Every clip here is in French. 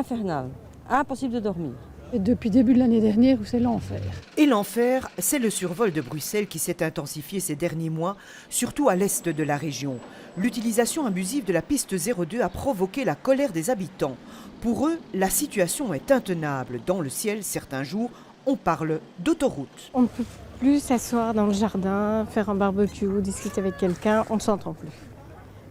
infernal. Impossible de dormir. Et depuis début de l'année dernière, c'est l'enfer. Et l'enfer, c'est le survol de Bruxelles qui s'est intensifié ces derniers mois, surtout à l'est de la région. L'utilisation abusive de la piste 02 a provoqué la colère des habitants. Pour eux, la situation est intenable. Dans le ciel, certains jours, on parle d'autoroute. On ne peut plus s'asseoir dans le jardin, faire un barbecue, discuter avec quelqu'un, on ne s'entend plus.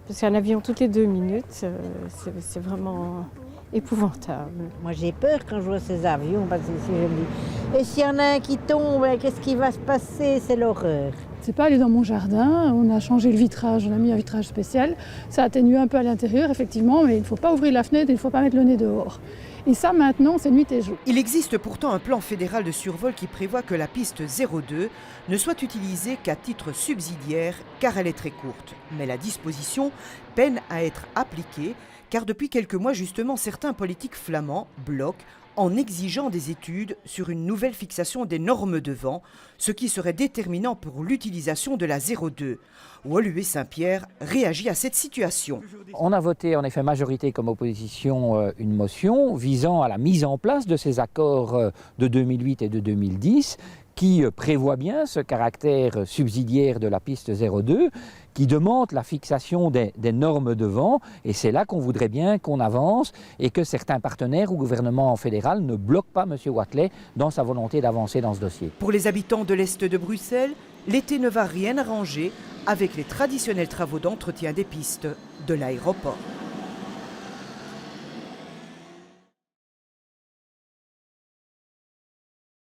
Parce qu'un avion toutes les 2 minutes, c'est vraiment épouvantable. Moi j'ai peur quand je vois ces avions, parce que si je me dis, et s'il y en a un qui tombe, qu'est-ce qui va se passer? C'est l'horreur. C'est pas aller dans mon jardin, on a changé le vitrage, on a mis un vitrage spécial. Ça atténue un peu à l'intérieur, effectivement, mais il ne faut pas ouvrir la fenêtre et il ne faut pas mettre le nez dehors. Et ça, maintenant, c'est nuit et jour. Il existe pourtant un plan fédéral de survol qui prévoit que la piste 02 ne soit utilisée qu'à titre subsidiaire, car elle est très courte. Mais la disposition peine à être appliquée, car depuis quelques mois, justement, certains politiques flamands bloquent en exigeant des études sur une nouvelle fixation des normes de vent, ce qui serait déterminant pour l'utilisation de la 02. Woluwe Saint-Pierre réagit à cette situation. On a voté en effet majorité comme opposition une motion visant à la mise en place de ces accords de 2008 et de 2010 qui prévoit bien ce caractère subsidiaire de la piste 02, qui demande la fixation des normes de vent, et c'est là qu'on voudrait bien qu'on avance et que certains partenaires ou gouvernements fédéral ne bloquent pas M. Wathelet dans sa volonté d'avancer dans ce dossier. Pour les habitants de l'Est de Bruxelles, l'été ne va rien arranger avec les traditionnels travaux d'entretien des pistes de l'aéroport.